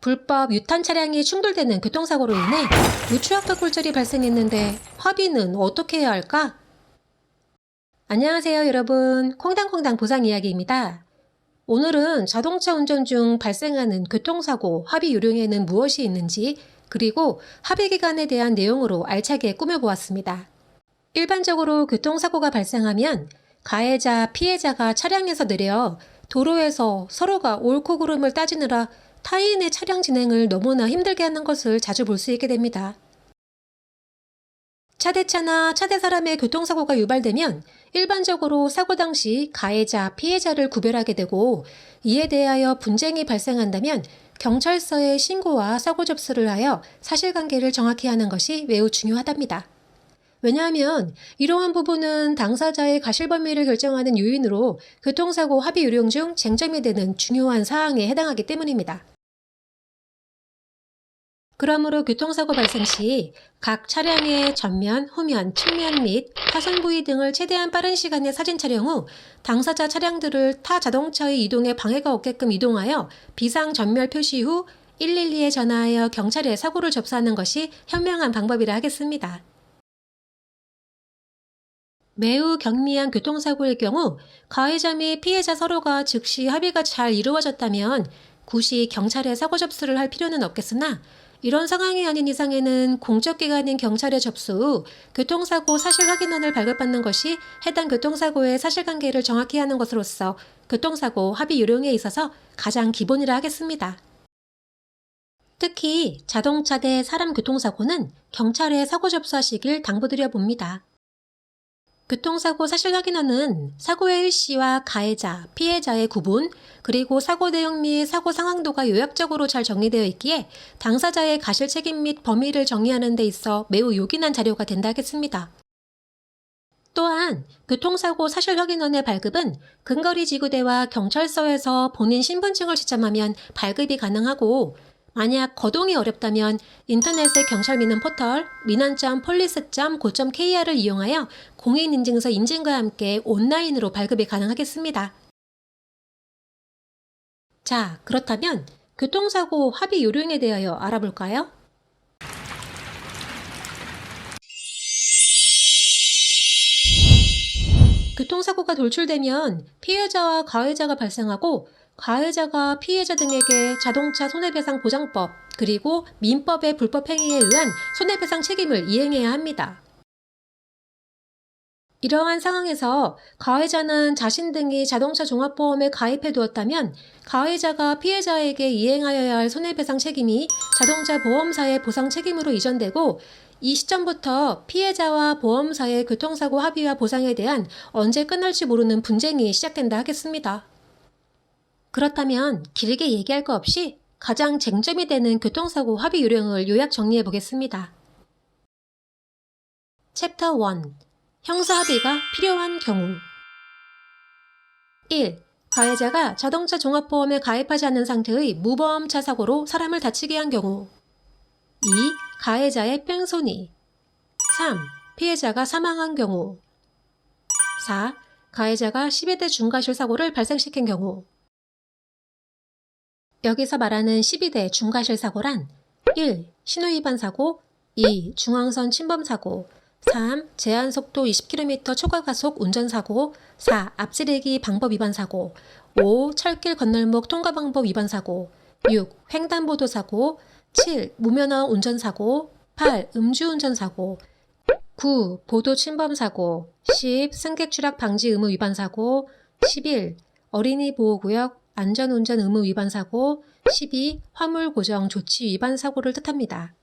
불법 유탄 차량이 충돌되는 교통사고로 인해 유추학적 골절이 발생했는데 합의는 어떻게 해야 할까? 안녕하세요 여러분, 콩당콩당 보상이야기입니다. 오늘은 자동차 운전 중 발생하는 교통사고 합의 요령에는 무엇이 있는지, 그리고 합의 기간에 대한 내용으로 알차게 꾸며보았습니다. 일반적으로 교통사고가 발생하면 가해자, 피해자가 차량에서 내려 도로에서 서로가 옳고 그름을 따지느라 타인의 차량 진행을 너무나 힘들게 하는 것을 자주 볼 수 있게 됩니다. 차대차나 차대 사람의 교통사고가 유발되면 일반적으로 사고 당시 가해자, 피해자를 구별하게 되고, 이에 대하여 분쟁이 발생한다면 경찰서에 신고와 사고 접수를 하여 사실관계를 정확히 하는 것이 매우 중요하답니다. 왜냐하면 이러한 부분은 당사자의 가실 범위를 결정하는 요인으로 교통사고 합의 요령 중 쟁점이 되는 중요한 사항에 해당하기 때문입니다. 그러므로 교통사고 발생 시 각 차량의 전면, 후면, 측면 및 파손 부위 등을 최대한 빠른 시간에 사진 촬영 후 당사자 차량들을 타 자동차의 이동에 방해가 없게끔 이동하여 비상 전멸 표시 후 112에 전화하여 경찰에 사고를 접수하는 것이 현명한 방법이라 하겠습니다. 매우 경미한 교통사고의 경우 가해자 및 피해자 서로가 즉시 합의가 잘 이루어졌다면 굳이 경찰에 사고 접수를 할 필요는 없겠으나, 이런 상황이 아닌 이상에는 공적기관인 경찰에 접수 후 교통사고 사실 확인안을 발급받는 것이 해당 교통사고의 사실관계를 정확히 하는 것으로서 교통사고 합의 요령에 있어서 가장 기본이라 하겠습니다. 특히 자동차 대 사람 교통사고는 경찰에 사고 접수하시길 당부드려 봅니다. 교통사고 사실 확인안은 사고의 일시와 가해자, 피해자의 구분, 그리고 사고 내용 및 사고 상황도가 요약적으로 잘 정리되어 있기에 당사자의 가실 책임 및 범위를 정의하는 데 있어 매우 요긴한 자료가 된다 하겠습니다. 또한 교통사고 사실 확인안의 발급은 근거리 지구대와 경찰서에서 본인 신분증을 지참하면 발급이 가능하고, 만약 거동이 어렵다면 인터넷의 경찰 민원 포털 민원.police.go.kr을 이용하여 공인인증서 인증과 함께 온라인으로 발급이 가능하겠습니다. 자, 그렇다면 교통사고 합의 요령에 대하여 알아볼까요? 교통사고가 돌출되면 피해자와 가해자가 발생하고, 가해자가 피해자 등에게 자동차 손해배상 보장법 그리고 민법의 불법 행위에 의한 손해배상 책임을 이행해야 합니다. 이러한 상황에서 가해자는 자신 등이 자동차 종합보험에 가입해 두었다면 가해자가 피해자에게 이행하여야 할 손해배상 책임이 자동차 보험사의 보상 책임으로 이전되고, 이 시점부터 피해자와 보험사의 교통사고 합의와 보상에 대한 언제 끝날지 모르는 분쟁이 시작된다 하겠습니다. 그렇다면 길게 얘기할 거 없이 가장 쟁점이 되는 교통사고 합의 요령을 요약 정리해 보겠습니다. 챕터 1. 형사합의가 필요한 경우. 1. 가해자가 자동차 종합보험에 가입하지 않은 상태의 무보험차 사고로 사람을 다치게 한 경우. 2. 가해자의 뺑소니. 3. 피해자가 사망한 경우. 4. 가해자가 12대 중과실 사고를 발생시킨 경우. 여기서 말하는 12대 중과실 사고란 1. 신호위반 사고, 2. 중앙선 침범 사고, 3. 제한속도 20km 초과가속 운전사고, 4. 앞지르기 방법 위반 사고, 5. 철길 건널목 통과 방법 위반 사고, 6. 횡단보도 사고, 7. 무면허 운전사고, 8. 음주운전 사고, 9. 보도 침범 사고, 10. 승객 추락 방지 의무 위반 사고, 11. 어린이 보호구역 안전운전 의무 위반 사고, 12. 화물 고정 조치 위반 사고를 뜻합니다.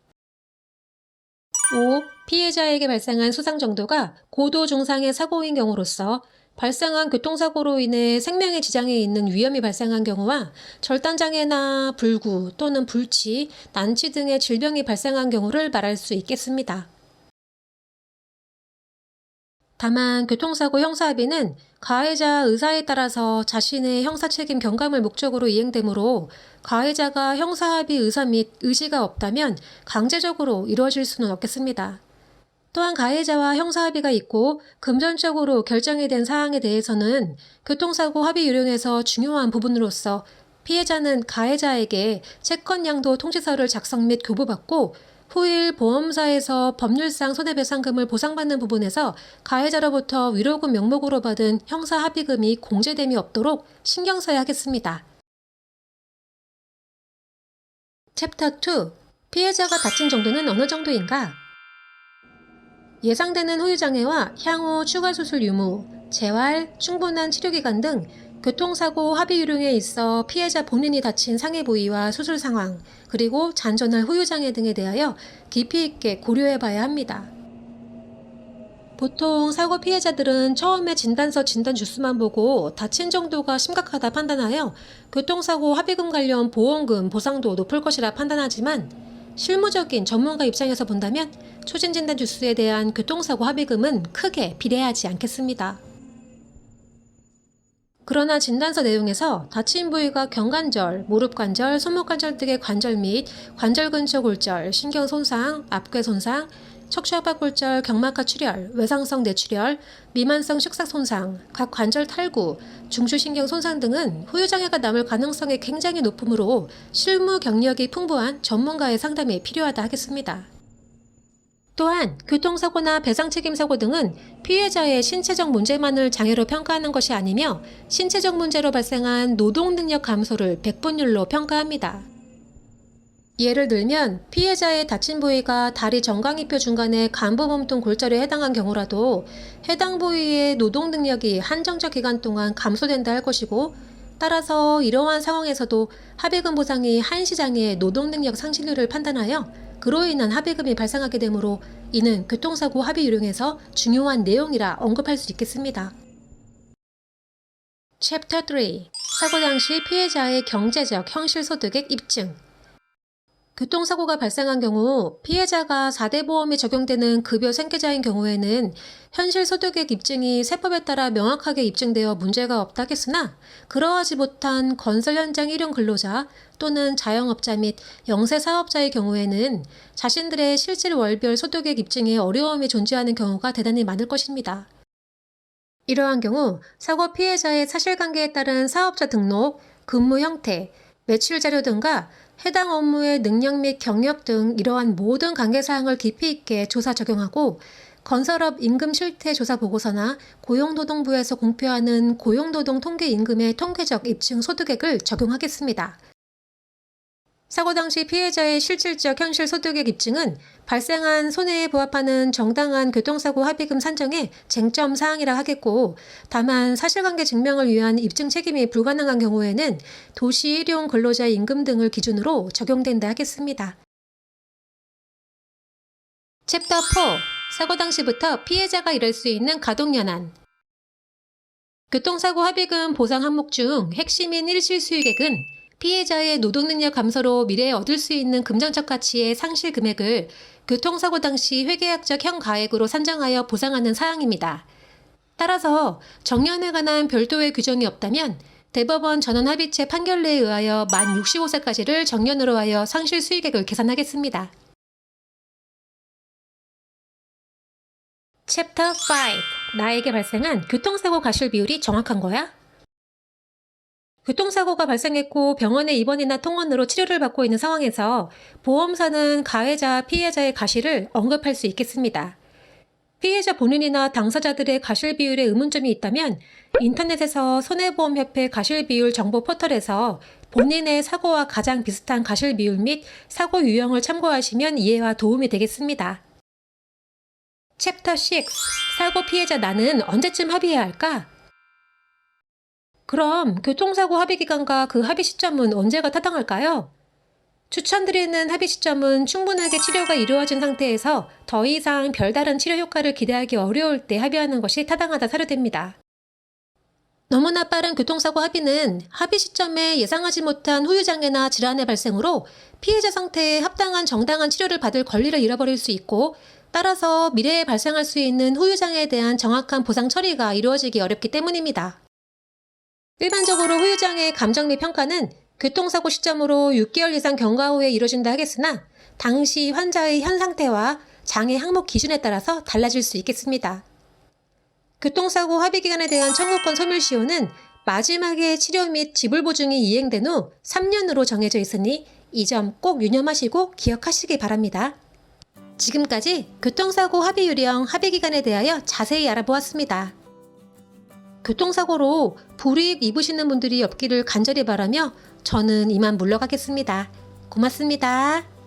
5. 피해자에게 발생한 수상 정도가 고도 중상의 사고인 경우로서 발생한 교통사고로 인해 생명에 지장이 있는 위험이 발생한 경우와 절단장애나 불구 또는 불치, 난치 등의 질병이 발생한 경우를 말할 수 있겠습니다. 다만 교통사고 형사합의는 가해자 의사에 따라서 자신의 형사책임 경감을 목적으로 이행되므로 가해자가 형사합의 의사 및 의지가 없다면 강제적으로 이루어질 수는 없겠습니다. 또한 가해자와 형사합의가 있고 금전적으로 결정이 된 사항에 대해서는 교통사고 합의 요령에서 중요한 부분으로서 피해자는 가해자에게 채권양도 통지서를 작성 및 교부받고 후일 보험사에서 법률상 손해배상금을 보상받는 부분에서 가해자로부터 위로금 명목으로 받은 형사합의금이 공제됨이 없도록 신경 써야 하겠습니다. 챕터 2. 피해자가 다친 정도는 어느 정도인가? 예상되는 후유장애와 향후 추가 수술 유무, 재활, 충분한 치료기간 등 교통사고 합의 유령에 있어 피해자 본인이 다친 상해 부위와 수술 상황, 그리고 잔존할 후유장애 등에 대하여 깊이 있게 고려해봐야 합니다. 보통 사고 피해자들은 처음에 진단서 진단 주스만 보고 다친 정도가 심각하다 판단하여 교통사고 합의금 관련 보험금 보상도 높을 것이라 판단하지만 실무적인 전문가 입장에서 본다면 초진 진단 주스에 대한 교통사고 합의금은 크게 비례하지 않겠습니다. 그러나 진단서 내용에서 다친 부위가 경관절, 무릎관절, 손목관절 등의 관절 및 관절 근처 골절, 신경 손상, 앞괴 손상, 척추압박골절, 경막하 출혈, 외상성 뇌출혈, 미만성 식사 손상, 각 관절 탈구, 중추신경 손상 등은 후유장애가 남을 가능성이 굉장히 높으므로 실무 경력이 풍부한 전문가의 상담이 필요하다 하겠습니다. 또한 교통사고나 배상책임사고 등은 피해자의 신체적 문제만을 장애로 평가하는 것이 아니며 신체적 문제로 발생한 노동능력 감소를 백분율로 평가합니다. 예를 들면 피해자의 다친 부위가 다리 정강이표 중간의 간부 몸통 골절에 해당한 경우라도 해당 부위의 노동능력이 한정적 기간 동안 감소된다 할 것이고, 따라서 이러한 상황에서도 합의금 보상이 한시장애의 노동능력 상실률을 판단하여 그로 인한 합의금이 발생하게 되므로 이는 교통사고 합의 유령에서 중요한 내용이라 언급할 수 있겠습니다. 챕터 3. 사고 당시 피해자의 경제적 형실소득액 입증. 교통사고가 발생한 경우 피해자가 4대 보험이 적용되는 급여 생계자인 경우에는 현실소득액 입증이 세법에 따라 명확하게 입증되어 문제가 없다 하겠으나, 그러하지 못한 건설 현장 일용 근로자 또는 자영업자 및 영세사업자의 경우에는 자신들의 실질 월별 소득액 입증에 어려움이 존재하는 경우가 대단히 많을 것입니다. 이러한 경우 사고 피해자의 사실관계에 따른 사업자 등록, 근무 형태, 매출 자료 등과 해당 업무의 능력 및 경력 등 이러한 모든 관계사항을 깊이 있게 조사 적용하고 건설업 임금 실태 조사 보고서나 고용노동부에서 공표하는 고용노동 통계 임금의 통계적 입증 소득액을 적용하겠습니다. 사고 당시 피해자의 실질적 현실 소득액 입증은 발생한 손해에 부합하는 정당한 교통사고 합의금 산정의 쟁점 사항이라 하겠고, 다만 사실관계 증명을 위한 입증 책임이 불가능한 경우에는 도시 일용 근로자 임금 등을 기준으로 적용된다 하겠습니다. 챕터 4. 사고 당시부터 피해자가 일할 수 있는 가동연한. 교통사고 합의금 보상 항목 중 핵심인 일시수익액은 피해자의 노동능력 감소로 미래에 얻을 수 있는 금전적 가치의 상실 금액을 교통사고 당시 회계학적 형가액으로 산정하여 보상하는 사항입니다. 따라서 정년에 관한 별도의 규정이 없다면 대법원 전원합의체 판결내에 의하여 만 65세까지를 정년으로 하여 상실 수익액을 계산하겠습니다. 챕터 5. 나에게 발생한 교통사고 과실 비율이 정확한 거야? 교통사고가 발생했고 병원에 입원이나 통원으로 치료를 받고 있는 상황에서 보험사는 가해자, 피해자의 과실을 언급할 수 있겠습니다. 피해자 본인이나 당사자들의 과실 비율에 의문점이 있다면 인터넷에서 손해보험협회 과실 비율 정보 포털에서 본인의 사고와 가장 비슷한 과실 비율 및 사고 유형을 참고하시면 이해와 도움이 되겠습니다. 챕터 6. 사고 피해자 나는 언제쯤 합의해야 할까? 그럼 교통사고 합의 기간과 그 합의 시점은 언제가 타당할까요? 추천드리는 합의 시점은 충분하게 치료가 이루어진 상태에서 더 이상 별다른 치료 효과를 기대하기 어려울 때 합의하는 것이 타당하다 사료됩니다. 너무나 빠른 교통사고 합의는 합의 시점에 예상하지 못한 후유장애나 질환의 발생으로 피해자 상태에 합당한 정당한 치료를 받을 권리를 잃어버릴 수 있고, 따라서 미래에 발생할 수 있는 후유장애에 대한 정확한 보상 처리가 이루어지기 어렵기 때문입니다. 일반적으로 후유장애의 감정 및 평가는 교통사고 시점으로 6개월 이상 경과 후에 이루어진다 하겠으나 당시 환자의 현 상태와 장애 항목 기준에 따라서 달라질 수 있겠습니다. 교통사고 합의기간에 대한 청구권 소멸시효는 마지막에 치료 및 지불 보증이 이행된 후 3년으로 정해져 있으니 이 점 꼭 유념하시고 기억하시기 바랍니다. 지금까지 교통사고 합의 유령 합의 기간에 대하여 자세히 알아보았습니다. 교통사고로 불이익 입으시는 분들이 없기를 간절히 바라며 저는 이만 물러가겠습니다. 고맙습니다.